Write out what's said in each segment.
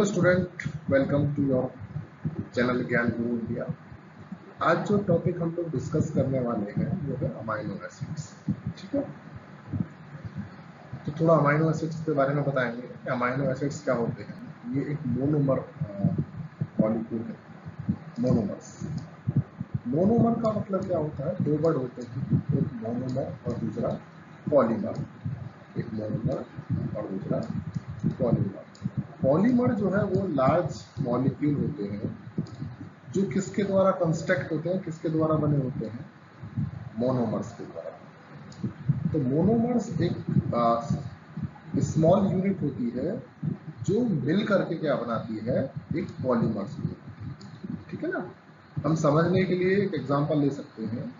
Hello student, welcome to your channel Gyan Guru India. आज जो topic हम लोग डिस्कस करने वाले हैं वो है अमाइनो एसिड्स। ठीक है, तो थोड़ा अमाइनो एसिड्स के बारे में बताएंगे कि अमाइनो एसिड्स क्या होते हैं। ये एक मोनोमर मॉलिक्यूल है। मोनोमर्स, मोनोमर का मतलब क्या होता है? दो वर्ड होते हैं, एक मोनोमर और दूसरा पॉलीमर। एक मोनोमर और दूसरा पॉलीमर। पॉलीमर जो है वो लार्ज मॉलिक्यूल होते हैं जो किसके द्वारा कंस्ट्रक्ट होते हैं, किसके द्वारा बने होते हैं? मोनोमर्स के द्वारा। तो मोनोमर्स एक स्मॉल यूनिट होती है जो मिल करके क्या बनाती है? एक पॉलीमर्स यूनिट। ठीक है ना। हम समझने के लिए एक एग्जांपल ले सकते हैं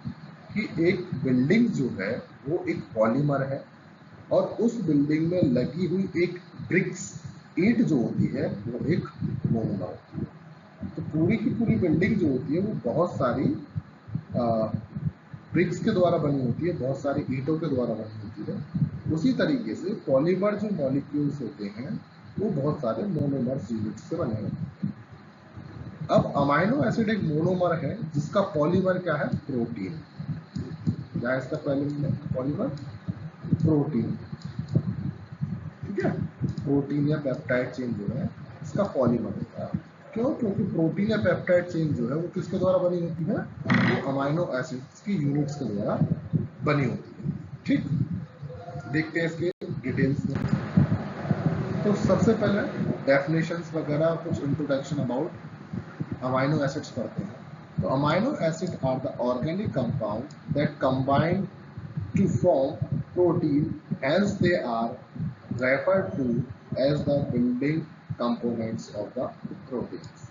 कि एक बिल्डिंग जो है वो एक पॉलीमर है और उस बिल्डिंग में लगी हुई एक ब्रिक्स, ईंट जो होती है वो एक मोनोमर होती है। तो पूरी की पूरी बिल्डिंग जो होती है वो बहुत सारी ब्रिक्स के द्वारा बनी होती है, बहुत सारी ईंटों के द्वारा बनी होती है। उसी तरीके से पॉलीमर जो मॉलिक्यूल्स होते हैं वो बहुत सारे मोनोमर्स यूनिट्स से बने होते हैं। अब अमाइनो एसिड एक मोनोमर है जिसका पॉलीमर क्या है? प्रोटीन। क्या है इसका पॉलीमर? प्रोटीन। ठीक है, प्रोटीन या पेप्टाइड चेन जो है इसका पॉलीमर होता है। क्यों? क्योंकि प्रोटीन या पेप्टाइड चेन जो है वो किसके द्वारा बनी होती है? वो अमाइनो एसिड्स की यूनिट्स के द्वारा बनी होती है। ठीक, देखते हैं इसके डिटेल्स में। तो सबसे पहले डेफिनेशंस वगैरह, कुछ इंट्रोडक्शन अबाउट अमाइनो एसिड्स पढ़ते हैं। तो amino acid are the organic compound that combine to form protein, hence they are referred to as the building components of the proteins.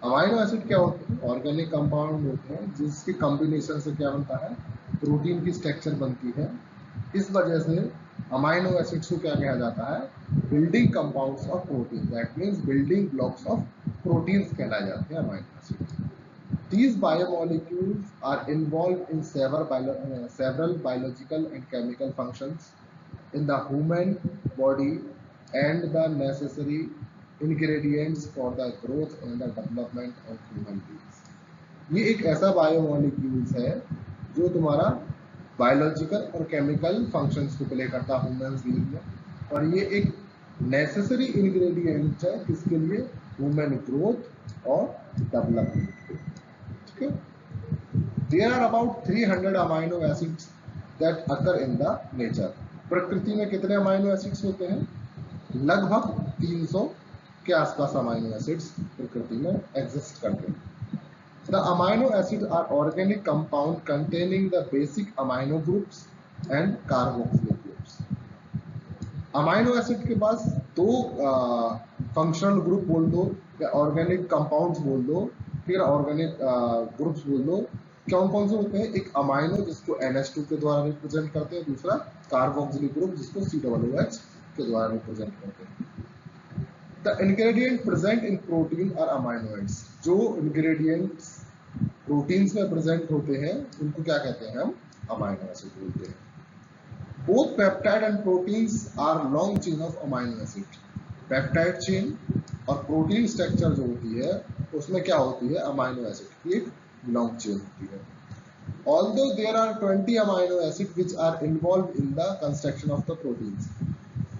Amino acid क्या होते हैं? ऑर्गेनिक कंपाउंड होते हैं जिसके combination से क्या बनता है? प्रोटीन की स्ट्रक्चर बनती है। इस वजह से अमाइनो एसिड्स को क्या कहा जाता है? Building compounds of protein. That means building blocks of proteins कहलाए जाते हैं amino acid. These biomolecules are involved in several biological and chemical functions in the human body and the necessary ingredients for the growth and the development of human beings. ये एक ऐसा biomolecules है जो तुम्हारा biological और chemical functions को play करता है ह्यूमन बीइंग में, और ये एक नेसेसरी इंग्रेडिएंट है किसके लिए? ह्यूमन ग्रोथ और development. There are about 300 amino acids that occur in the nature. प्रकृति में कितने अमाइनो एसिड्स होते हैं? लगभग 300 के आसपास अमाइनो एसिड्स प्रकृति में एग्जिस्ट करते हैं। The amino acids are organic compound containing the basic amino groups and carboxylic groups. Amino acid के पास दो फंक्शनल ग्रुप बोल दो या ऑर्गेनिक कंपाउंड्स बोल दो, फिर ऑर्गेनिक ग्रुप्स बोल दो। कौन कौन से होते हैं? एक अमाइनो जिसको NH2 के द्वारा रिप्रेजेंट करते हैं, दूसरा कार्बोक्सिलिक ग्रुप जिसको COOH के द्वारा रिप्रेजेंट करते हैं। The ingredient present in protein are amino acids. जो इंग्रेडिएंट्स प्रोटीन्स में प्रेजेंट होते हैं उनको क्या कहते हैं? हम अमाइनो एसिड बोलते हैं। Both peptide and proteins are long chain of amino acid. Peptide chain और प्रोटीन स्ट्रक्चर जो होती है उसमें क्या होती है? अमाइनो एसिड की एक लॉन्ग चेन होती है। Although there are 20 amino acids which are involved in the construction of the proteins.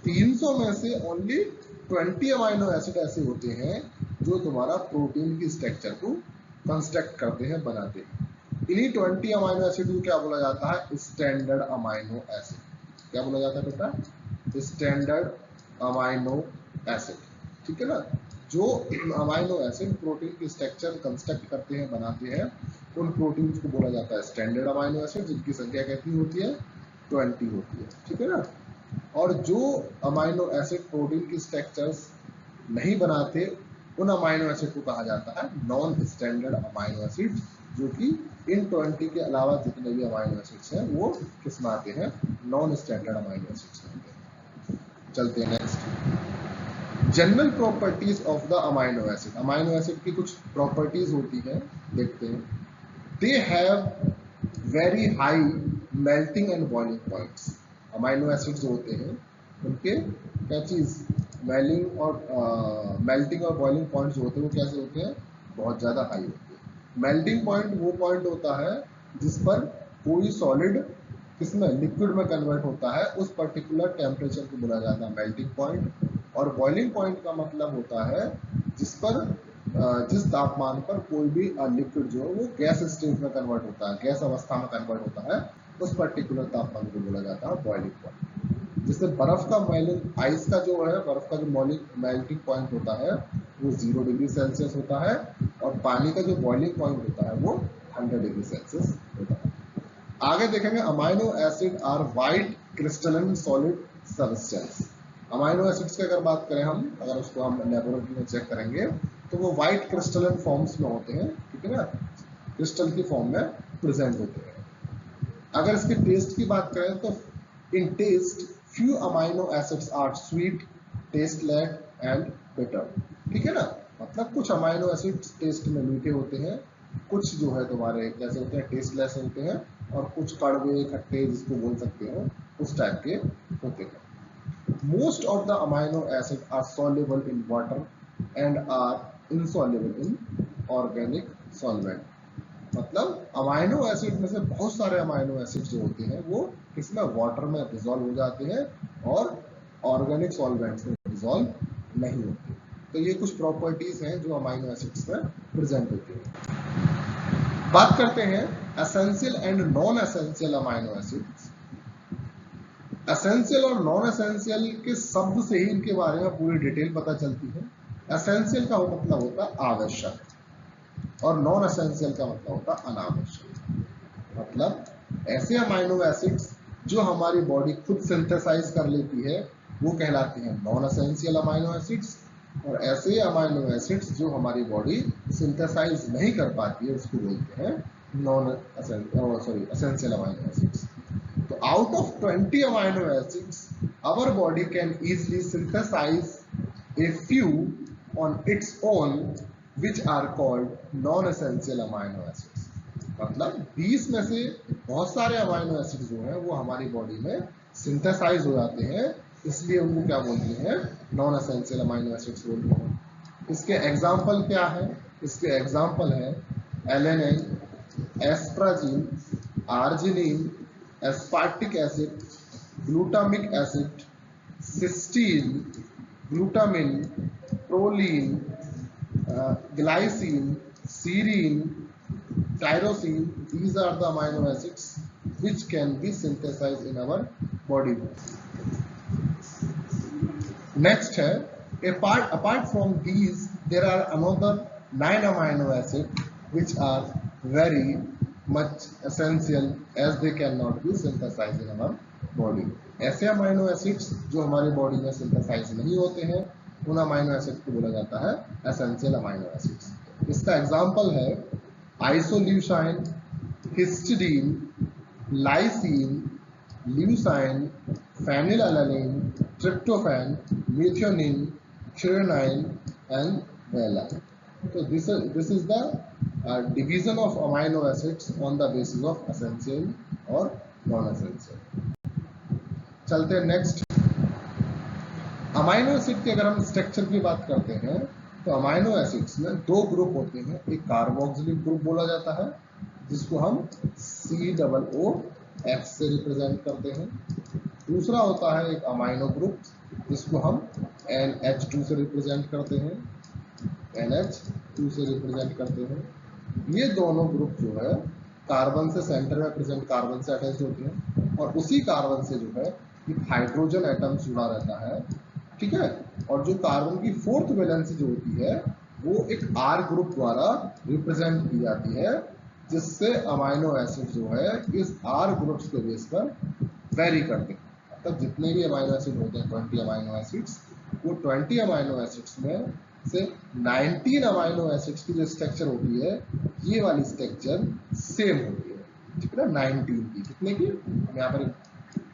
300 में से ओनली 20 अमाइनो एसिड ऐसे होते हैं जो तुम्हारा प्रोटीन की स्ट्रक्चर को कंस्ट्रक्ट करते हैं, बनाते हैं। इन्हीं 20 अमाइनो एसिड को क्या बोला जाता है? Standard amino acid. क्या बोला जाता है बेटा? Standard amino acid. ठीक है ना। जो अमाइनो एसिड प्रोटीन की स्ट्रक्चर कंस्ट्रक्ट करते हैं, बनाते हैं, उन प्रोटीन्स को बोला जाता है स्टैंडर्ड अमाइनो एसिड, जिनकी संख्या कितनी होती है? 20 होती है। ठीक है ना। और जो अमाइनो एसिड प्रोटीन की स्ट्रक्चर्स नहीं बनाते उन अमाइनो एसिड को कहा जाता है नॉन स्टैंडर्ड अमाइनो एसिड, जो कि इन 20 के अलावा जितने भी अमाइनो एसिड्स हैं वो किसमें आते हैं? नॉन स्टैंडर्ड अमाइनो एसिड्स में आते हैं। चलते हैं next. General properties of the amino acid. Amino acid की कुछ प्रॉपर्टीज होती हैं, देखते हैं। They have very high melting and boiling points. Amino acid जो होते हैं उनके क्या चीज? मेल्टिंग और बॉइलिंग पॉइंट जो होते हैं वो कैसे होते हैं, बहुत ज़्यादा हाई होते हैं। मेल्टिंग पॉइंट वो पॉइंट होता है जिस पर कोई सॉलिड किसमें, लिक्विड में कन्वर्ट होता है, उस पर्टिकुलर टेम्परेचर को बोला जाता है मेल्टिंग पॉइंट। और बॉइलिंग पॉइंट का मतलब होता है जिस पर जिस तापमान पर कोई भी लिक्विड जो है वो गैस स्टेट में कन्वर्ट होता है, गैस अवस्था में कन्वर्ट होता है, उस पर्टिकुलर तापमान को बोला जाता है बॉइलिंग पॉइंट। जिससे बर्फ का मेल्टिंग, आइस का जो है बर्फ का जो मेल्टिंग पॉइंट होता है वो 0 डिग्री सेल्सियस होता है, और पानी का जो बॉइलिंग पॉइंट होता है वो 100 डिग्री सेल्सियस होता है। आगे देखेंगे amino acid are white crystalline solid substance. Amino acids की अगर बात करें हम, अगर उसको हम लेबोरेटरी में चेक करेंगे तो वो वाइट क्रिस्टलाइन फॉर्म्स में होते हैं, ठीक है ना, क्रिस्टल की फॉर्म में प्रेजेंट होते हैं। अगर इसके टेस्ट की बात करें तो in taste few amino acids are sweet, tasteless and bitter, ठीक है ना, मतलब कुछ अमाइनो एसिड्स टेस्ट में मीठे होते हैं, कुछ जो है तुम्हारे कैसे होते हैं, टेस्टलेस होते हैं, और कुछ कड़वे खट्टे जिसको बोल सकते हो उस टाइप के होते हैं। Most of the amino acids are soluble in water and are insoluble in organic solvent. मतलब अमाइनो एसिड में से बहुत सारे अमाइनो एसिड जो होते हैं वो इसमें वाटर में डिसॉल्व हो जाते हैं और ऑर्गेनिक सॉल्वेंट्स में डिसॉल्व नहीं होते। तो ये कुछ प्रॉपर्टीज हैं जो अमाइनो एसिड्स में प्रेजेंट होती हैं। बात करते हैं essential and non essential amino acids. Essential और नॉन एसेंशियल के शब्द से ही इनके बारे में पूरी डिटेल पता चलती है। एसेंशियल का मतलब होता है आवश्यक, और नॉन एसेंशियल का मतलब होता है अनावश्यक। मतलब ऐसे अमाइनो एसिड्स जो हमारी बॉडी खुद सिंथेसाइज कर लेती है वो कहलाते हैं नॉन एसेंशियल अमाइनो एसिड्स, और ऐसे अमाइनो एसिड्स जो हमारी बॉडी सिंथेसाइज नहीं कर पाती है उसको बोलते हैं essential amino acids. So out of 20 amino acids, our body can easily synthesize a few on its own, which are called non-essential amino acids. मतलब 20 में से बहुत सारे अमाइनो एसिड जो हैं वो हमारी बॉडी में सिंथेसाइज हो जाते हैं, इसलिए उनको क्या बोलते हैं, नॉन एसेंशियल अमाइनो एसिड्स बोलते हैं। इसके एग्जाम्पल क्या है, इसके एग्जाम्पल है alanine, asparagine, arginine, aspartic acid, glutamic acid, cysteine, glutamine, proline, glycine, serine, tyrosine. These are the amino acids which can be synthesized in our body. Next है apart from these there are another 9 amino acids which are very much essential as they cannot be synthesized in our body. ऐसे amino acids जो हमारी body में synthesise नहीं होते हैं उन amino acid को बोला जाता है एसेंशियल अमाइनो एसिड्स। इसका एग्जांपल है isoleucine, histidine, lysine, leucine, phenylalanine, tryptophan, methionine, threonine and valine. So this is the division of amino acids on the basis of essential or non-essential. चलते हैं next. Amino acid के अगर हम structure की बात करते हैं तो अमाइनो एसिड्स में दो ग्रुप होते हैं, एक कार्बोक्सिलिक ग्रुप बोला जाता है जिसको हम COOH से रिप्रेजेंट करते हैं, दूसरा होता है एक अमाइनो ग्रुप जिसको हम NH2 से रिप्रेजेंट करते हैं, NH2 से रिप्रेजेंट करते हैं। ये दोनों ग्रुप जो है कार्बन से सेंटर में प्रेजेंट कार्बन से अटैच होते हैं, और उसी कार्बन से जो है एक हाइड्रोजन एटम जुड़ा रहता है, ठीक है, और जो कार्बन की फोर्थ वैलेंसी जो होती है वो एक R ग्रुप द्वारा रिप्रेजेंट की जाती है, जिससे अमाइनो एसिड जो है इस R ग्रुप्स के बेस पर वेरी करते हैं। मतलब जितने भी अमाइनो एसिड होते हैं 20 अमाइनो एसिड्स, वो 20 अमाइनो एसिड्स में से 19 अमाइनो एसिड्स की जो स्ट्रक्चर होती है ये वाली स्ट्रक्चर सेम होती है, ठीक है ना, 19 की, कितने की यहाँ पर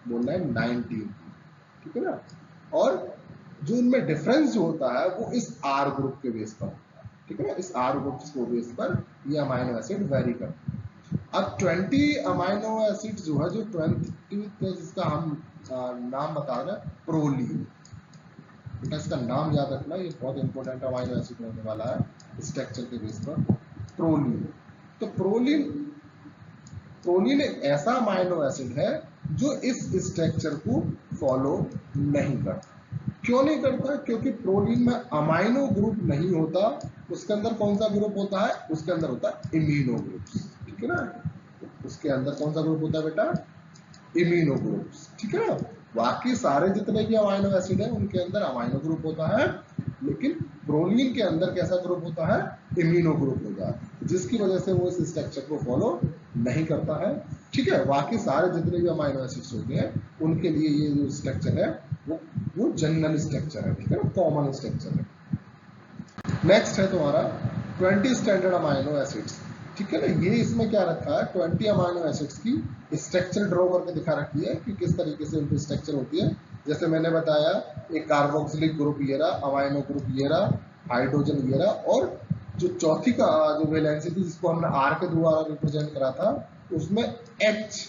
बोलना है 19 की, ठीक है ना, और जो उनमें डिफरेंस जो होता है वो इस R ग्रुप के बेस पर होता है, ठीक है ना, इस R ग्रुप को बेस पर ये अमाइनो एसिड वेरी करते हैं। अब 20 अमाइनो एसिड जो है, जो 20 जिसका हम नाम बता रहे हैं प्रोलीन, बेटा इसका नाम याद रखना, ये बहुत इंपॉर्टेंट अमाइनो एसिड होने वाला है स्ट्रक्चर के बेस पर। प्रोलीन। तो प्रोलीन प्रोलीन एक ऐसा अमाइनो एसिड है जो इस स्ट्रक्चर को फॉलो नहीं करता। क्यों नहीं करता? क्योंकि प्रोलीन में अमाइनो ग्रुप नहीं होता। उसके अंदर कौन सा ग्रुप होता है? उसके अंदर होता है इम्यूनो ग्रुप्स, ठीक है ना। उसके अंदर कौन सा ग्रुप होता है बेटा? इम्यूनो ग्रुप्स, ठीक है ना। बाकी सारे जितने भी अमाइनो एसिड है उनके अंदर अमाइनो ग्रुप होता है, लेकिन प्रोलीन के अंदर कैसा ग्रुप होता है? इम्यूनो ग्रुप होता है, जिसकी वजह से वो इस स्ट्रक्चर को फॉलो नहीं करता है, ठीक है। बाकी सारे जितने भी अमाइनो एसिड्स होते हैं उनके लिए ये जो स्ट्रक्चर है वो जनरल स्ट्रक्चर है, ठीक है ना, कॉमन स्ट्रक्चर है। नेक्स्ट है तुम्हारा 20 स्टैंडर्ड अमाइनो एसिड्स, ठीक है ना। ये इसमें क्या रखा है? 20 अमाइनो एसिड्स की स्ट्रक्चर ड्रॉ करके दिखा रखी है कि किस तरीके से उनकी स्ट्रक्चर होती है। जैसे मैंने बताया, एक कार्बोक्सिलिक ग्रुप ये रहा, अमाइनो ग्रुप ये रहा, हाइड्रोजन ये रहा, और जो चौथी का जो वैलेंसी थी जिसको हमने आर के द्वारा रिप्रेजेंट करा था उसमें एच,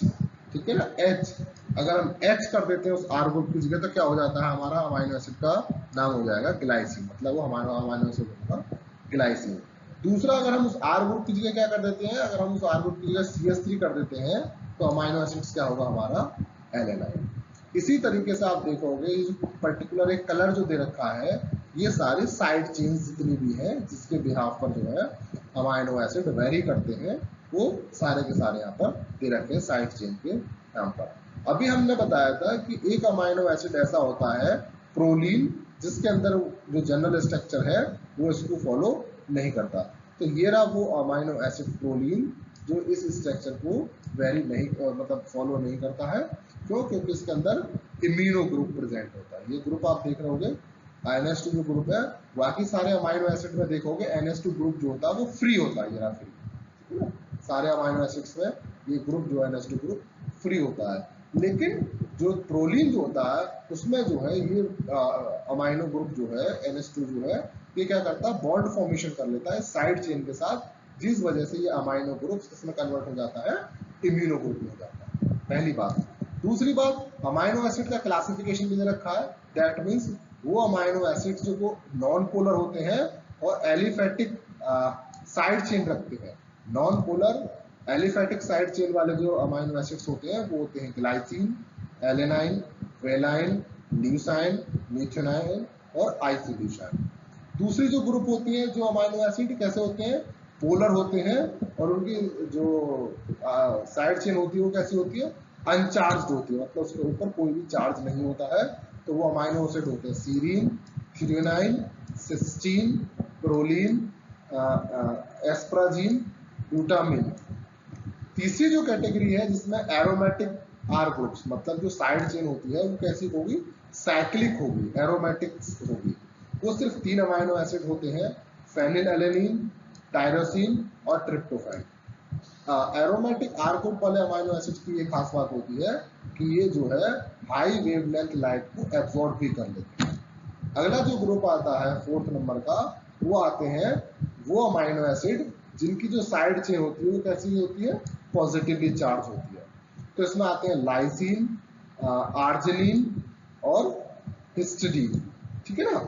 ठीक है ना, एच। अगर हम एच कर देते हैं उस आर ग्रुप की जगह तो क्या हो जाता है? हमारा अमाइनो एसिड का नाम हो जाएगा ग्लाइसिन, मतलब वो हमारा अमाइनो एसिड होगा ग्लाइसिन। दूसरा, अगर हम उस आर ग्रुप की जगह क्या कर देते हैं? अगर हम उस आर ग्रुप की जगह CH3 कर देते हैं तो अमाइनो एसिड्स क्या होगा? हमारा एलेनाइन। इसी तरीके से आप देखोगे ये जो पर्टिकुलर एक कलर जो दे रखा है, ये सारी साइड चेन्स जितनी भी है जिसके बिहाफ पर जो है अमाइनो एसिड वेरी करते हैं, वो सारे के सारे यहाँ पर दे रखे हैं साइड चेन के नाम पर। अभी हमने बताया था कि एक अमाइनो एसिड ऐसा होता है प्रोलीन, जिसके अंदर जो जनरल स्ट्रक्चर है वो इसको फॉलो नहीं करता। तो ये रहा वो अमाइनो एसिड प्रोलीन जो इस स्ट्रक्चर को वेरी नहीं मतलब फॉलो नहीं करता है। क्यों? क्योंकि इसके अंदर इम्यूनो ग्रुप प्रेजेंट होता है। ये ग्रुप आप देख रहे होगे NH2 जो ग्रुप है, बाकी सारे अमाइनो एसिड में देखोगे NH2 ग्रुप जो होता है वो फ्री होता है, ये रहा फ्री, ठीक है ना। सारे अमाइनो एसिड्स में ये ग्रुप जो है NH2 ग्रुप फ्री होता है, लेकिन जो प्रोलीन जो होता है उसमें जो है ये अमाइनो ग्रुप जो है NH2 जो है ये क्या करता है? बॉन्ड फॉर्मेशन कर लेता है साइड चेन के साथ, जिस वजह से ये अमाइनो ग्रुप इसमें कन्वर्ट हो जाता है इम्यूनो ग्रुप में हो जाता है। पहली बात। दूसरी बात, अमाइनो एसिड का क्लासिफिकेशन भी दे रखा है। दैट मीन्स वो अमाइनो एसिड जो नॉन पोलर होते हैं और एलिफेटिक साइड चेन रखते हैं। Non polar aliphatic side chain वाले जो अमाइनो एसिड्स होते हैं वो होते हैं ग्लाइसिन, एलेनाइन, वेलाइन, ल्यूसाइन, मीथेनाइन और आइसोल्यूसाइन। दूसरी जो ग्रुप होती है जो अमाइनो एसिड कैसे होते हैं? पोलर होते हैं, और उनकी जो साइड चेन होती है वो कैसी होती है? अनचार्ज होती है, मतलब उसके ऊपर कोई भी चार्ज नहीं होता है। तो वो अमाइनो एसिड होते हैं serine, threonine, cysteine, proline, asparagine, glutamine. तीसरी जो कैटेगरी है जिसमें एरोमेटिक आर ग्रुप्स, मतलब जो साइड चेन होती है वो कैसी होगी? साइक्लिक होगी, एरोमेटिक होगी। वो सिर्फ 3 अमाइनो एसिड होते हैं, फेनिलएलेनिन, टायरोसिन और ट्रिप्टोफैन। एरोमेटिक आर ग्रुप वाले अमाइनो एसिड की ये खास बात होती है कि ये जो है हाई वेवलेंथ लाइट को एब्जॉर्ब भी कर लेते हैं। अगला जो ग्रुप आता है 4th नंबर का, वो आते हैं वो अमाइनो एसिड जिनकी जो साइड चेन होती है वो कैसी होती है? पॉजिटिवली चार्ज होती है। तो इसमें आते हैं लाइसिन, आर्जिनिन और हिस्टिडीन, ठीक है ना।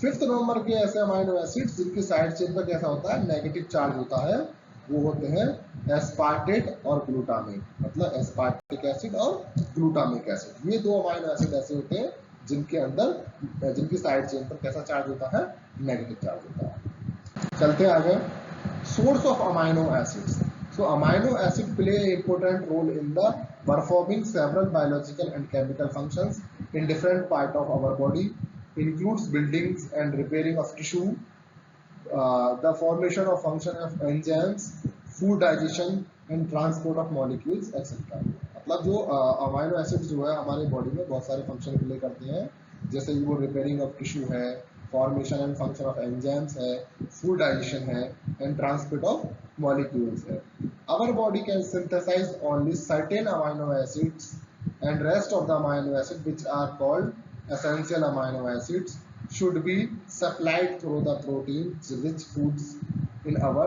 5th नंबर के ऐसे अमाइनो एसिड्स जिनकी साइड चेन पर कैसा होता है? नेगेटिव चार्ज होता है, वो होते हैं एस्पार्टेट और ग्लूटामिक, मतलब एस्पार्टिक एसिड और ग्लूटामिक एसिड। ये 2 अमाइनो एसिड ऐसे होते हैं जिनके अंदर जिनकी साइड चेन पर कैसा चार्ज होता है? नेगेटिव चार्ज होता है। चलते आगे। Source of amino acids. So amino acid play an important role in the performing several biological and chemical functions in different part of our body, includes buildings and repairing of tissue, the formation of function of enzymes, food digestion and transport of molecules, etc. मतलब जो amino acid जो है हमारे body में बहुत सारे function play करते हैं, जैसे वो रिपेयरिंग ऑफ टिश्यू है, formation and function of enzymes है, फूड डाइजेशन है एंड ट्रांसपोर्ट ऑफ मॉलिक्यूल्स है। Our body can synthesize only certain amino acids and rest of the amino acids which are called essential amino acids should be supplied through the proteins rich foods in our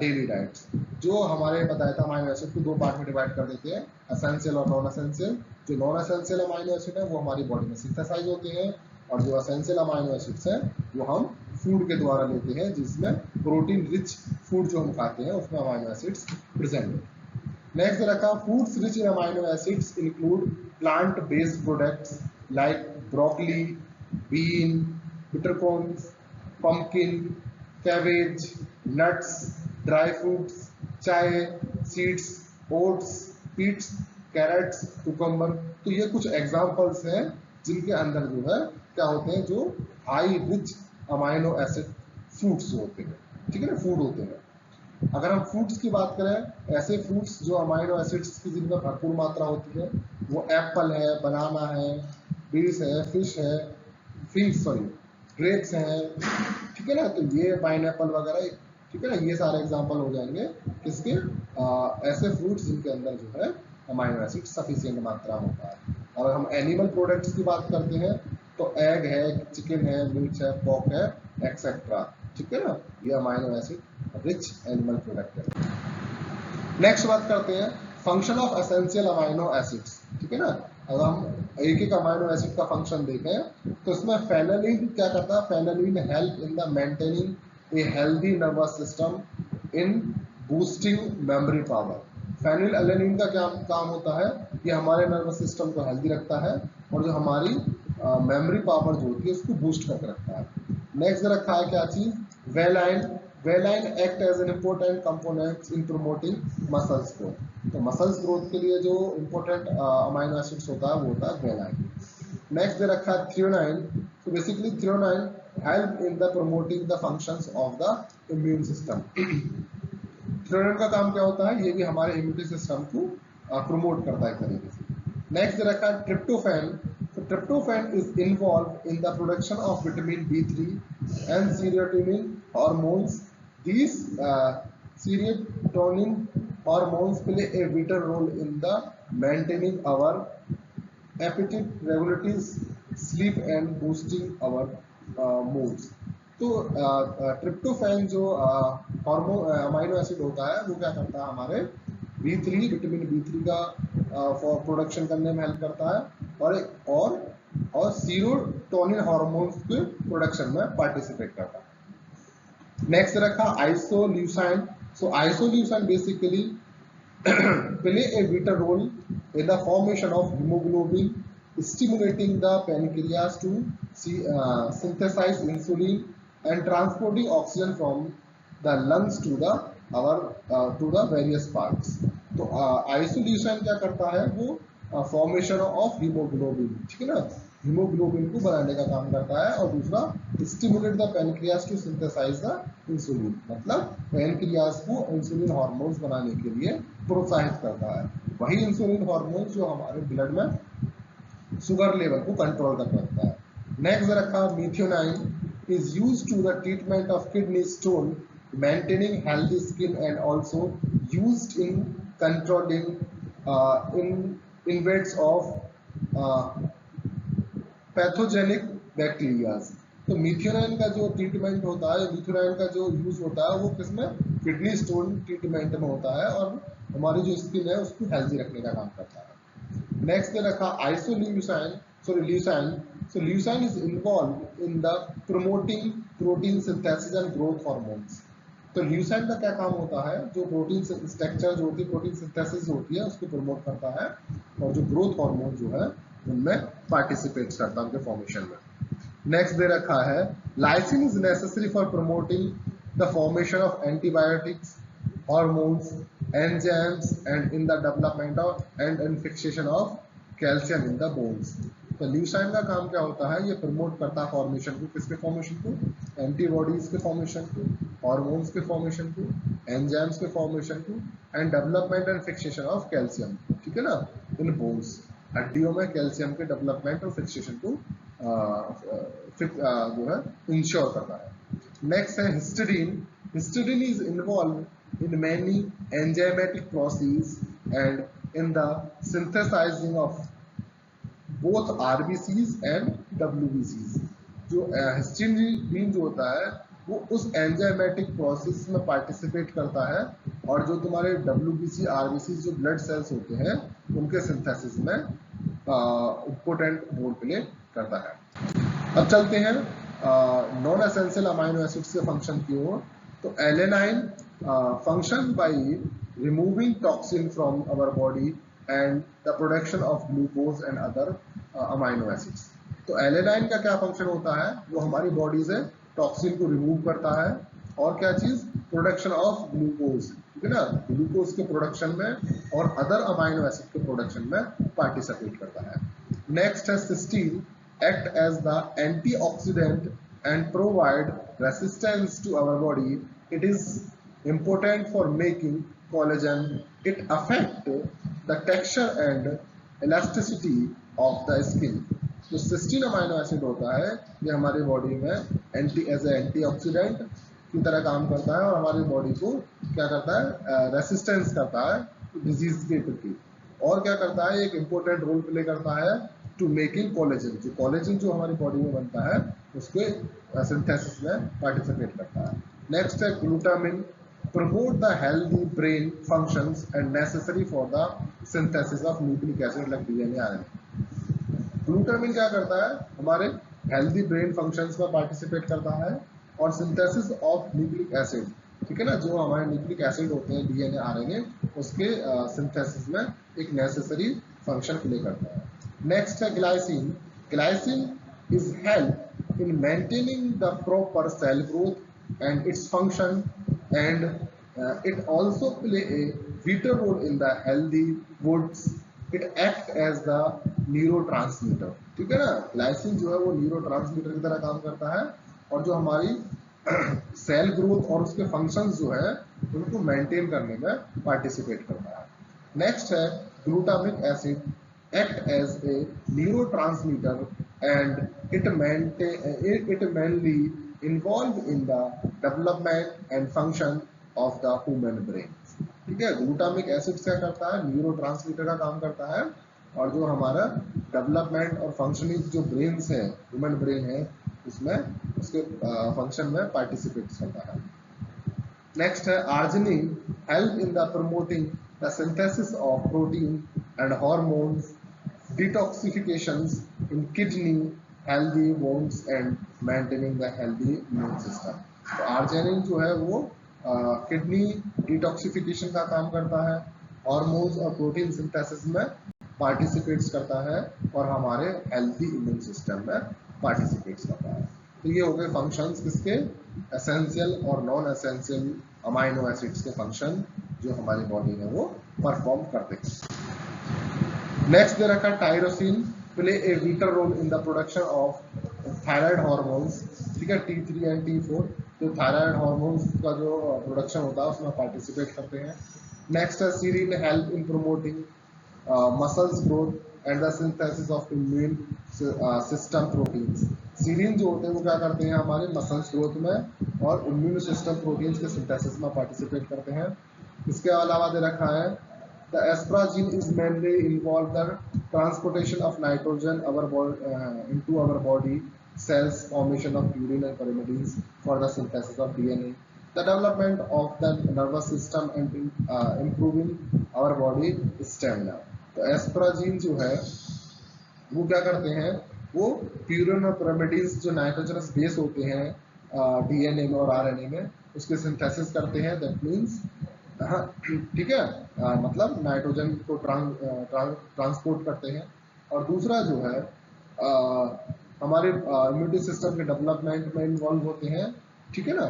daily diets। जो हमारे बताया था amino acid को 2 part में divide कर देते हैं, essential और नॉन एसेंशियल। जो नॉन एसेंशियल अमाइनो एसिड है वो हमारी बॉडी में सिंथेसाइज होते हैं, और जो एसेंशियल अमाइनो एसिड्स हैं वो हम फूड के द्वारा लेते हैं, जिसमें प्रोटीन रिच फूड जो हम खाते हैं उसमें अमाइनो एसिड्स प्रेजेंट है। नेक्स्ट रखा, foods rich in amino acids include plant based products like broccoli, bean, bitter corns, pumpkin, cabbage, nuts, dry fruits, chia, seeds, oats, beets, carrots, cucumber. तो ये कुछ एग्जाम्पल्स हैं जिनके अंदर जो है क्या होते हैं, जो high rich amino acid fruits होते हैं, ठीक है ना, फूड होते हैं। अगर हम फ्रूट्स की बात करें, ऐसे फ्रूट्स जो अमाइनो एसिड्स की जिनमें भरपूर मात्रा होती है, वो एप्पल है, बनाना है, बीन्स है, फिश है, ग्रेप्स हैं, ठीक है ना। तो ये पाइनएप्पल वगैरह, ठीक है ना, ये सारे एग्जांपल हो जाएंगे किसके, ऐसे फ्रूट्स जिनके अंदर जो है अमाइनो एसिड सफिशिएंट मात्रा होता है। और हम एनिमल प्रोडक्ट्स की बात करते हैं तो एग है, चिकन है, मीट है, पॉक है, एक्सेट्रा, ठीक है ना, ये amino acid rich animal product है। नेक्स्ट बात करते हैं function of essential amino acids, ठीक है ना। अगर हम एक एक अमाइनो एसिड का फंक्शन देखें तो इसमें फेनिलीन क्या करता है, phenylene help in the maintaining a healthy nervous system in boosting memory power. Phenylalanine का क्या काम होता है, ये हमारे नर्वस सिस्टम को हेल्दी रखता है और जो हमारी मेमोरी पावर जो होती है उसको बूस्ट करके रखता है। नेक्स्ट रखा है क्या चीज, valine. Valine act as an important component in promoting muscles growth. तो मसल्स ग्रोथ के लिए जो इम्पोर्टेंट अमाइनो एसिड्स होता है वो होता है वेलाइन। नेक्स्ट दे रखा है थ्रियोनाइन। तो basically threonine help in the promoting the functions of the immune system. Threonine का काम क्या होता है, ये भी हमारे इम्यूनिटी सिस्टम को प्रमोट करता है एक तरीके से। नेक्स्ट दे रखा है ट्रिप्टोफैन। तो tryptophan is involve in the production of vitamin B3 and serotonin hormones. These serotonin hormones play a vital role in the maintaining our appetite, regulating sleep and boosting our moods. तो tryptophan जो hormone amino acid होता है वो क्या करता है, हमारे vitamin B3 का प्रोडक्शन करने में हेल्प करता है और सीरोटोनिन हार्मोन्स के प्रोडक्शन में पार्टिसिपेट करता है। नेक्स्ट रखा आइसोल्यूसाइन। सो आइसोल्यूसाइन basically play a vital role in the formation of hemoglobin, stimulating the pancreas to synthesize insulin and transporting oxygen from the lungs to the various parts. तो आइसोल्यूशन क्या करता है, वो फॉर्मेशन ऑफ हीमोग्लोबिन, ठीक है ना, हीमोग्लोबिन को बनाने का काम करता है। और दूसरा stimulate the pancreas to synthesise the insulin, मतलब पैनक्रियास को इंसुलिन हार्मोन्स बनाने के लिए प्रोत्साहित करता है। वही इंसुलिन हार्मोन्स जो हमारे ब्लड में शुगर लेवल को कंट्रोल कर रखता है। नेक्स्ट रखा मीथियोनाइन is used to the treatment of kidney stone, maintaining healthy skin and also used in controlling invades of pathogenic bacterias. तो मीथियोनाइन का जो ट्रीटमेंट होता है, मीथियोनाइन का जो यूज होता है वो किसमें, किडनी स्टोन ट्रीटमेंट में होता है और हमारी जो स्किन है उसको हेल्दी रखने का काम करता है। नेक्स्ट पे रखा आइसोल्यूसाइन, Eleusine. So leucine is involved in the promoting protein synthesis and growth hormones. तो ल्यूसाइन का क्या काम होता है, जो प्रोटीन स्ट्रक्चर जो होती है, प्रोटीन सिंथेसिस जो होती है उसको प्रमोट करता है और जो ग्रोथ हार्मोन जो है उनमें पार्टिसिपेट करता है उनके फॉर्मेशन में। नेक्स्ट दे रखा है lysine is necessary for promoting the formation of antibiotics, hormones, enzymes and in the development of and fixation of calcium in the bones. तो ल्यूसाइन का काम क्या होता है, ये प्रमोट करता है फॉर्मेशन को, किसके फॉर्मेशन को, एंटीबॉडीज के फॉर्मेशन को, हार्मोन्स के फॉर्मेशन को, एंजाइम्स के फॉर्मेशन को and development and fixation of calcium, ठीक है ना, इन बोन्स, हड्डियों में कैल्शियम के डेवलपमेंट और फिक्सेशन को जो है इंश्योर करता है। नेक्स्ट है histidine. Histidine is involve in many enzymatic process and in the synthesising of both RBCs and WBCs। जो हिस्टीडीन जो होता है वो उस एंजाइमेटिक प्रोसेस में पार्टिसिपेट करता है और जो तुम्हारे WBC RBCs जो ब्लड सेल्स होते हैं उनके सिंथेसिस में इम्पोर्टेंट रोल प्ले करता है। अब चलते हैं नॉन एसेंशियल अमाइनो एसिड्स के फंक्शन की ओर। तो alanine function by removing toxin from our body and the production of glucose and other amino acids. तो एलेनाइन का क्या फंक्शन होता है, वो हमारी बॉडी से टॉक्सिन को रिमूव करता है और क्या चीज, प्रोडक्शन ऑफ ग्लूकोज, ठीक है ना, ग्लूकोज के प्रोडक्शन में और अदर अमाइनो एसिड के प्रोडक्शन में पार्टिसिपेट करता है। नेक्स्ट है cysteine, act as the antioxidant and provide resistance to our body. It is important for making collagen. It affect the texture and elasticity of the skin. जो cysteine amino acid होता है ये हमारी body में as a antioxidant की तरह काम करता है और हमारी बॉडी को क्या करता है, रेसिस्टेंस करता है डिजीज के प्रति। और क्या करता है, एक इम्पोर्टेंट रोल प्ले करता है टू मेकिंग कोलेजन, जो कोलेजन जो हमारी बॉडी में बनता है उसके सिंथेसिस में पार्टिसिपेट करता है। नेक्स्ट है glutamine, promote the healthy brain functions and necessary for the synthesis of nucleic acid like DNA RNA. Glutamine क्या करता है, हमारे हेल्दी ब्रेन फंक्शंस में पार्टिसिपेट करता है और सिंथेसिस ऑफ न्यूक्लिक एसिड, ठीक है ना, जो हमारे न्यूक्लिक एसिड होते हैं डीएनए आरएनए उसके सिंथेसिस में एक नेसेसरी फंक्शन प्ले करता है। नेक्स्ट है glycine, glycine is help in maintaining the proper cell growth and its function and it also play a vital role in the healthy woods. It act as the neurotransmitter, ठीक है ना, glycine जो है वो neurotransmitter की तरह काम करता है और जो हमारी सेल ग्रोथ और उसके फंक्शंस जो है उनको मेंटेन करने में पार्टिसिपेट करता है। नेक्स्ट है glutamic acid, act as a neurotransmitter and it mainly involved in the development and function of the human brain। ठीक है, ग्लूटामिक एसिड क्या करता है, न्यूरोट्रांसमीटर का काम करता है और जो हमारा डेवलपमेंट और फंक्शनिंग जो ब्रेन्स है, ह्यूमन ब्रेन है, उसमें उसके फंक्शन में पार्टिसिपेट करता है। नेक्स्ट है arginine, help in the promoting the synthesis of protein and hormones, detoxifications in kidney, healthy bones and maintaining the healthy immune system। तो आर्जिनिन जो है वो किडनी डिटॉक्सिफिकेशन का काम करता है, हार्मोन्स और प्रोटीन सिंथेसिस में पार्टिसिपेट्स करता है और हमारे हेल्दी इम्यून सिस्टम में पार्टिसिपेट्स करता है। तो ये हो गए फंक्शंस किसके, एसेंशियल और नॉन एसेंशियल अमाइनो एसिड्स के फंक्शन जो हमारी बॉडी में वो परफॉर्म करते हैं। नेक्स्ट दे रखा tyrosine, play a vital role in the production of thyroid hormones, ठीक है, T3 एंड T4 जो थायराइड हार्मोन्स का जो प्रोडक्शन होता है उसमें पार्टिसिपेट करते हैं। नेक्स्ट है serine, help in promoting muscles growth and the synthesis of immune system proteins. Serine जो होते हैं वो क्या करते हैं, हमारे मसल्स ग्रोथ में और इम्यून सिस्टम प्रोटीन्स के सिंथेसिस में पार्टिसिपेट करते हैं। इसके अलावा दे रखा है the asparagine is mainly involved the transportation of nitrogen into our body cells, formation of purine and pyrimidines for the synthesis of DNA, the development of the nervous system and improving our body stamina। तो asparagine जो है वो क्या करते हैं, वो purine और pyrimidines जो नाइट्रोजनस बेस होते हैं डीएनए में और आरएनए में उसके सिंथेसिस करते हैं। दैट मीन्स हाँ ठीक है, मतलब नाइट्रोजन को ट्रांसपोर्ट करते हैं। और दूसरा जो है हमारे इम्यूनिटी सिस्टम के डेवलपमेंट में इन्वॉल्व होते हैं, ठीक है ना।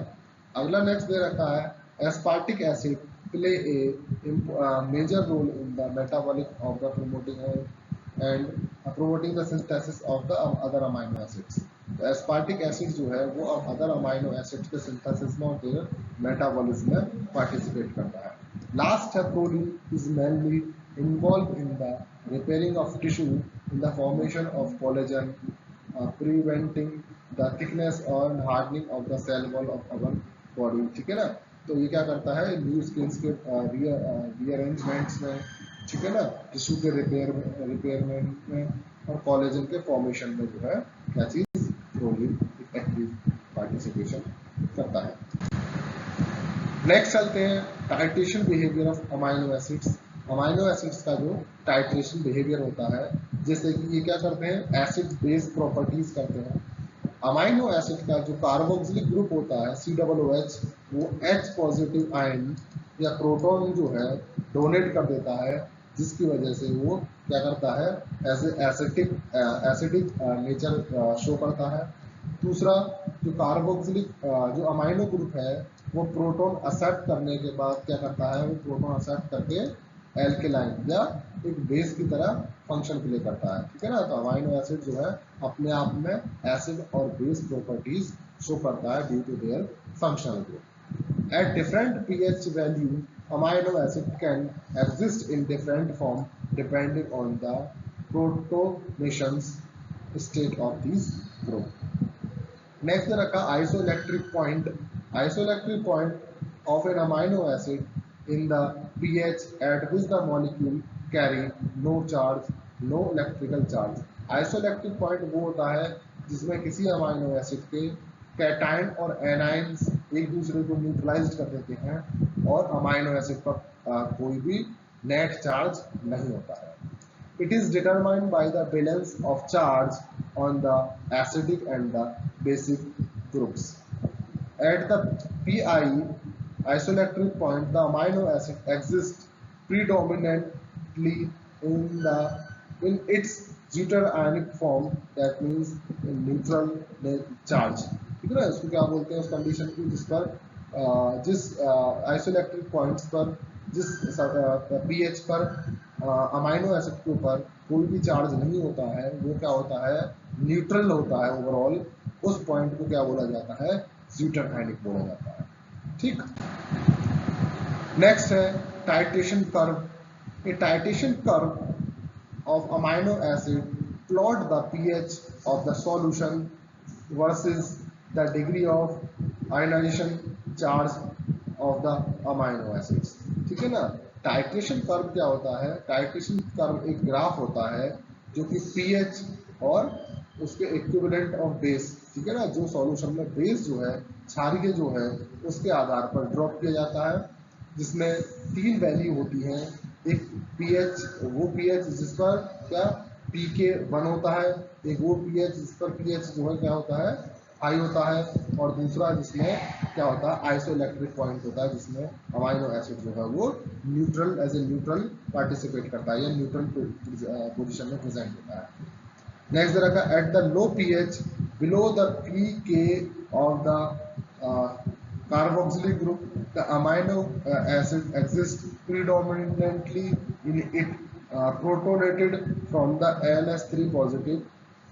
अगला नेक्स्ट दे रखा है aspartic acid play a major role in the metabolic of the promoting the synthesis of the other amino acids। तो एस्पार्टिक एसिड जो है वो अब अदर अमाइनो एसिड्स के सिंथेसिस में और फिर मेटाबॉलिज्म में पार्टिसिपेट करता है। लास्ट है proline, is mainly involve in the repairing of tissue in the formation of collagen, preventing the thickness और hardening of the cell wall of our body, ठीक है ना। तो ये क्या करता है, न्यू स्किन्स के रीअरेंजमेंट्स में, ठीक है ना, टिश्यू के रिपेयरमेंट में और कोलेजन के फॉर्मेशन में जो है क्या चीज, प्रोलीन एक्टिव पार्टिसिपेशन करता है। नेक्स्ट चलते हैं titration behaviour of amino acids. Amino acids का जो टाइट्रेशन बिहेवियर होता है, जैसे कि ये क्या करते हैं, एसिड बेस प्रॉपर्टीज करते हैं। अमाइनो एसिड का जो कार्बोक्सिलिक ग्रुप होता है COOH, वो H पॉजिटिव आयन या प्रोटॉन जो है डोनेट कर देता है, जिसकी वजह से वो क्या करता है, ऐसे एसिडिक नेचर शो करता है। दूसरा, जो कार्बोक्सिलिक जो अमाइनो ग्रुप है वो प्रोटॉन एक्सेप्ट करने के बाद क्या करता है, वो प्रोटॉन एक्सेप्ट करके एल्केलाइन या एक बेस की तरह फंक्शन प्ले करता है, ठीक है ना। तो अमाइनो एसिड जो है अपने आप में एसिड और बेस प्रॉपर्टीज शो करता है due to their functional group. At different pH value amino acid can exist in different form depending on the protonation state of these group. Next रखा isoelectric point. Isoelectric point of an amino acid in the pH at which the molecule carry no charge, no electrical charge. Isoelectric point वो होता है जिसमें किसी amino acid के cation और anions एक दूसरे को न्यूट्रलाइज कर देते हैं और अमाइनो एसिड पर कोई भी नेट चार्ज नहीं होता है। It is determined by the balance of charge on the acidic and the basic groups. At the pi isoelectric point, the amino acid exists predominantly in its deuterionic form, that means in neutral charge. ठीक है ना, इसको क्या बोलते हैं उस condition की जिस पर जिस आइसोइलेक्ट्रिक पॉइंट्स पर जिस pH पर अमाइनो एसिड के ऊपर कोई भी चार्ज नहीं होता है, वो क्या होता है, न्यूट्रल होता है ओवरऑल। उस पॉइंट को क्या बोला जाता है, ज़्यूटरआयनिक बोला जाता है। ठीक, नेक्स्ट है titration curve. A titration curve of amino acid plot the pH of the solution versus the degree of ionization charge of the amino acids। ठीक है ना। टाइट्रेशन कर्व क्या होता है, टाइट्रेशन कर्व एक ग्राफ होता है जो कि pH और उसके इक्विवेलेंट ऑफ बेस, ठीक है ना, जो सॉल्यूशन में बेस जो है, क्षारीय जो है, उसके आधार पर ड्रॉप किया जाता है, जिसमें 3 वैल्यू होती हैं। एक pH, वो pH जिस पर क्या pK 1 होता है, एक वो pH जिस पर pH जो है क्या होता है, हाई होता है, और दूसरा जिसमें क्या होता है, आइसोइलेक्ट्रिक पॉइंट होता है, जिसमें अमाइनो एसिड जो है वो neutral as a neutral participate करता है या न्यूट्रल पोजीशन में प्रेजेंट होता है। नेक्स्ट तरह का at the low pH below the pK of the carboxylic group, the amino acid exists predominantly in it protonated from the NH3 positive।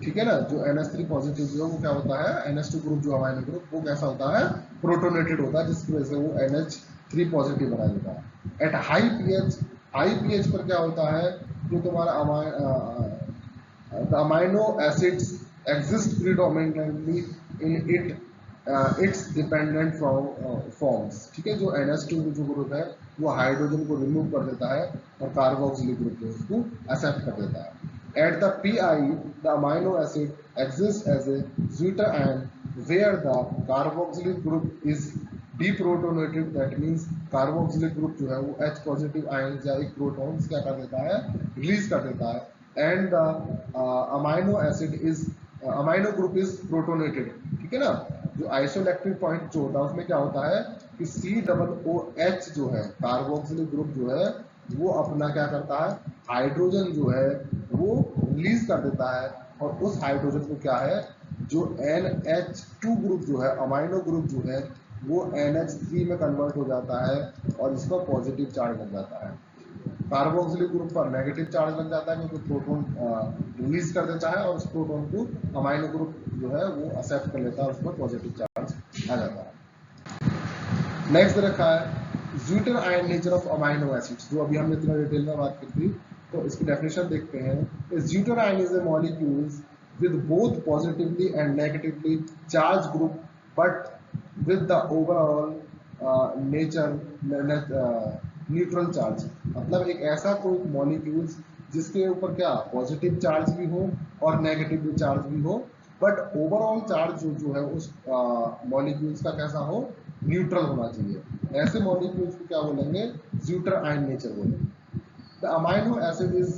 ठीक है ना, जो NH3 पॉजिटिव जो है वो क्या होता है, NH2 ग्रुप जो अमाइनो ग्रुप वो कैसा होता है, प्रोटोनेटेड होता है, जिसकी वजह से वो NH3 पॉजिटिव बना देता है। एट हाई pH पर क्या होता है, जो तुम्हारा the amino acids exist predominantly in its dependent forms। ठीक है, जो NH2 जो ग्रुप है वो हाइड्रोजन को रिमूव कर देता है और कार्बोक्सिलिक ग्रुप को उसको एक्सेप्ट कर देता है। At the pi, the amino acid exists as a zwitterion where the carboxylic group is deprotonated, that means carboxylic group जो है वो H पॉजिटिव आयन या एक प्रोटॉन क्या कर देता है, रिलीज कर देता है, and the amino group is protonated। ठीक है ना, जो आइसोइलेक्ट्रिक पॉइंट जो होता है उसमें क्या होता है कि COOH जो है कार्बोक्सिलिक ग्रुप जो है वो अपना क्या करता है, हाइड्रोजन जो है वो रिलीज कर देता है, और उस हाइड्रोजन को क्या है, जो NH2 ग्रुप जो है अमाइनो ग्रुप जो है वो NH3 में कन्वर्ट हो जाता है और इसका पॉजिटिव चार्ज लग जाता है। कार्बोक्सिलिक ग्रुप पर नेगेटिव चार्ज लग जाता है क्योंकि प्रोटॉन रिलीज कर देता है और उस प्रोटॉन को अमाइनो ग्रुप जो है वो एक्सेप्ट कर लेता है, उस पर पॉजिटिव चार्ज आ जाता है। नेक्स्ट रखा है zwitterion nature of amino acids, जो अभी हमने इतना डिटेल में बात की थी, तो इसकी डेफिनेशन देखते हैं। Zwitterion is a molecules with both positively and negatively charged group but with the overall neutral charge. मतलब एक ऐसा कोई मॉलिक्यूल्स जिसके ऊपर क्या पॉजिटिव चार्ज भी हो और नेगेटिव चार्ज भी हो, बट ओवरऑल चार्ज जो है उस मॉलिक्यूल्स का कैसा हो, न्यूट्रल होना चाहिए। ऐसे मॉलिक्यूल्स को क्या बोलेंगे, ज़्यूटर आयन नेचर बोलेंगे। The amino acid is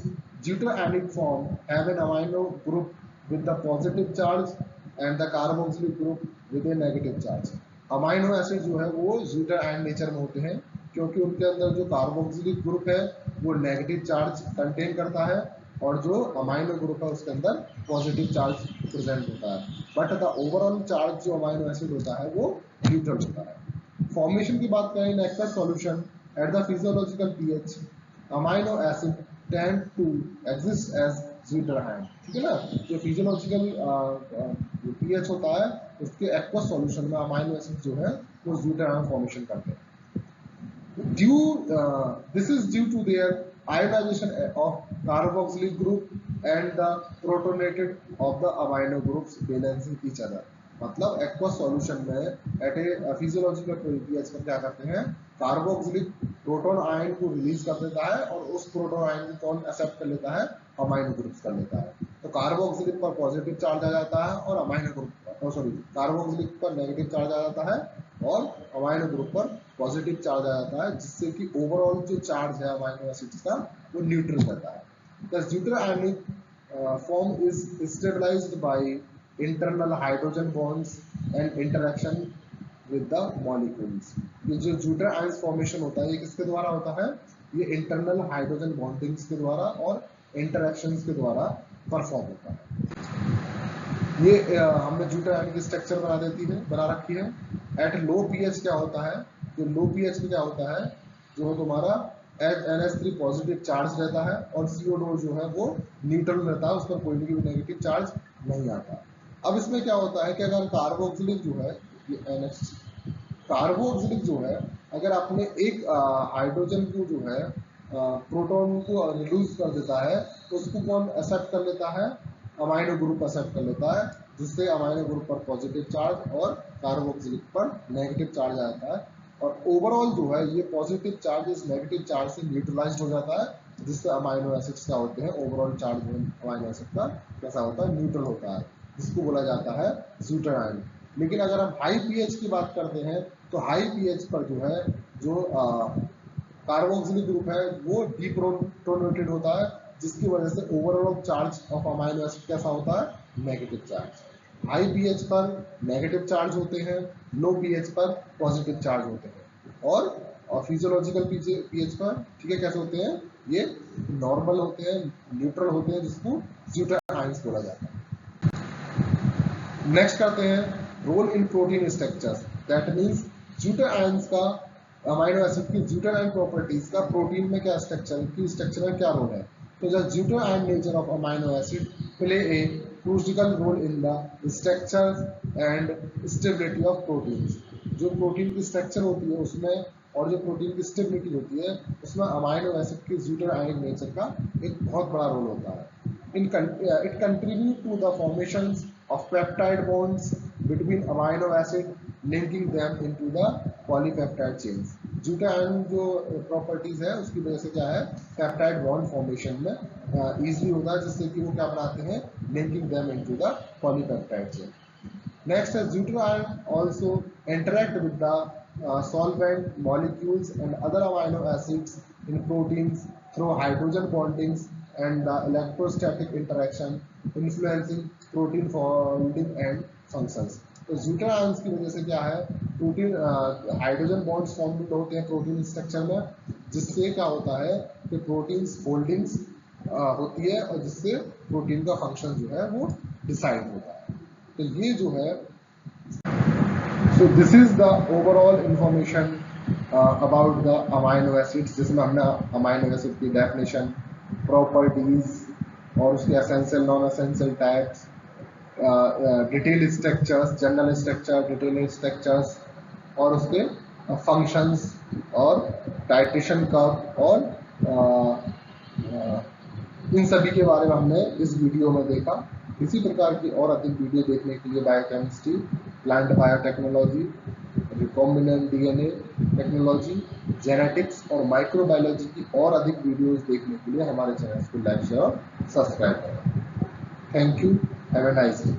zwitterionic form have an amino group with the positive charge and the carboxylic group with a negative charge. Amino acid जो है वो ज्यूटर आयन नेचर में होते हैं क्योंकि उनके अंदर जो कार्बोक्सिलिक ग्रुप है वो नेगेटिव चार्ज कंटेन करता है और जो अमाइनो ग्रुप है उसके अंदर पॉजिटिव चार्ज प्रेजेंट होता है, बट द ओवरऑल चार्ज जो अमाइनो एसिड होता है वो न्यूट्रल होता है। फॉर्मेशन की बात करें in aqueous solution at the physiological pH, amino acid tend to exist as zwitter ion, ठीक है ना। जो फिजियोलॉजिकल पीएच होता है उसके एक्वस सॉल्यूशन में अमाइनो एसिड जो है वो ज्यूटर आयन फॉर्मेशन करते हैं। This is due to their ionization of carboxylic group and the protonated of the amino groups balancing each other। मतलब aqueous solution में एट ए फिजियोलॉजिकल pH पर क्या करते हैं, कार्बोक्सिलिक प्रोटॉन आयन को रिलीज कर देता है और उस प्रोटॉन आयन को कौन एक्सेप्ट कर लेता है, अमाइनो ग्रुप्स कर लेता है। तो कार्बोक्सिलिक पर पॉजिटिव चार्ज आ जाता है और अमाइनो ग्रुप सॉरी कार्बोक्सिलिक पर नेगेटिव चार्ज आ जाता है और अमाइनो ग्रुप पर पॉजिटिव चार्ज आ जाता है, जिससे कि ओवरऑल जो चार्ज है अमाइनो एसिड्स का वो न्यूट्रल रहता है। The zwitter ionic form is stabilised by internal hydrogen bonds and interaction with the molecules. ये जो ज्यूटर आयंस फॉर्मेशन होता है ये किसके द्वारा होता है, ये इंटरनल हाइड्रोजन बॉन्डिंग्स के द्वारा और इंटरेक्शंस के द्वारा परफॉर्म होता है। ये हमने ज्यूटर आयन की स्ट्रक्चर बना रखी है। एट लो पीएच क्या होता है, जो लो पीएच में क्या होता है, जो तुम्हारा NH3 पॉजिटिव चार्ज रहता है और CO2 जो है वो न्यूट्रल रहता है, उस पर कोई भी नेगेटिव चार्ज नहीं आता। अब इसमें क्या होता है कि अगर कार्बोक्सिलिक जो है ये NH कार्बोक्सिलिक जो है अगर आपने एक हाइड्रोजन को जो है प्रोटॉन को रिड्यूस कर देता है तो उसको कौन एक्सेप्ट कर लेता है, अमाइनो ग्रुप एक्सेप्ट कर लेता है, जिससे अमाइनो ग्रुप पर पॉजिटिव चार्ज और कार्बोक्सिलिक पर नेगेटिव चार्ज आता है और ओवरऑल जो है ये पॉजिटिव चार्ज इस नेगेटिव चार्ज से न्यूट्रलाइज हो जाता है, जिससे अमाइनो एसिड्स क्या होते हैं, ओवरऑल चार्ज अमाइनो एसिड का कैसा होता है, न्यूट्रल होता है, जिसको बोला जाता है ज्यूटर आयन। लेकिन अगर हम हाई पीएच की बात करते हैं तो हाई पीएच पर जो है जो कार्बोक्सिलिक ग्रुप है वो डीप्रोटोनेटेड होता है, जिसकी वजह से overall charge of amino acid कैसा होता है, नेगेटिव चार्ज। हाई पीएच पर नेगेटिव चार्ज होते हैं, लो पीएच पर पॉजिटिव चार्ज होते हैं और फिजियोलॉजिकल पीएच पर ठीक है कैसे होते हैं, ये नॉर्मल होते हैं, न्यूट्रल होते हैं, जिसको ज्यूटर आयंस बोला जाता है। नेक्स्ट करते हैं role in protein structures, that means zwitter ions का अमाइनो एसिड की ज्यूटर आयन प्रॉपर्टीज का प्रोटीन में क्या स्ट्रक्चर में क्या रोल है। तो the zwitter ion nature of amino acid play a crucial role in the structure and stability of proteins. जो प्रोटीन की स्ट्रक्चर होती है उसमें और जो प्रोटीन की स्टेबिलिटी होती है उसमें अमाइनो एसिड की ज्यूटर आयन नेचर का एक बहुत बड़ा रोल होता है। It contributes to the formation of peptide bonds between amino acid, linking them into the polypeptide chains। Zwitterion जो प्रॉपर्टीज है उसकी वजह से क्या है, पेप्टाइड बॉन्ड फॉर्मेशन में इजीली होता है, जिससे कि वो क्या बनाते हैं, linking them into the polypeptide chain. Next है zwitterion also interact with the solvent molecules and other amino acids in proteins through hydrogen bondings and the electrostatic interaction influencing protein folding and functions। तो zwitter ions की वजह से क्या है, protein hydrogen bonds form होते हैं protein structure में, जिससे क्या होता है कि प्रोटीन फोल्डिंग्स होती है और जिससे प्रोटीन का फंक्शन जो है वो डिसाइड होता है। तो ये जो है So this is the overall information about the amino acids, जिसमें हमने अमाइनो एसिड की डेफिनेशन, प्रॉपर्टीज और उसके essential non essential types, detail structures, general structure, detail structures और उसके फंक्शंस और टाइट्रेशन कर्व और इन सभी के बारे में हमने इस वीडियो में देखा। इसी प्रकार की और अधिक वीडियो देखने के लिए biochemistry, plant biotechnology, recombinant DNA technology, genetics और माइक्रोबायोलॉजी की और अधिक वीडियोस देखने के लिए हमारे चैनल को लाइक शेयर और सब्सक्राइब करें। Thank you, have a nice day.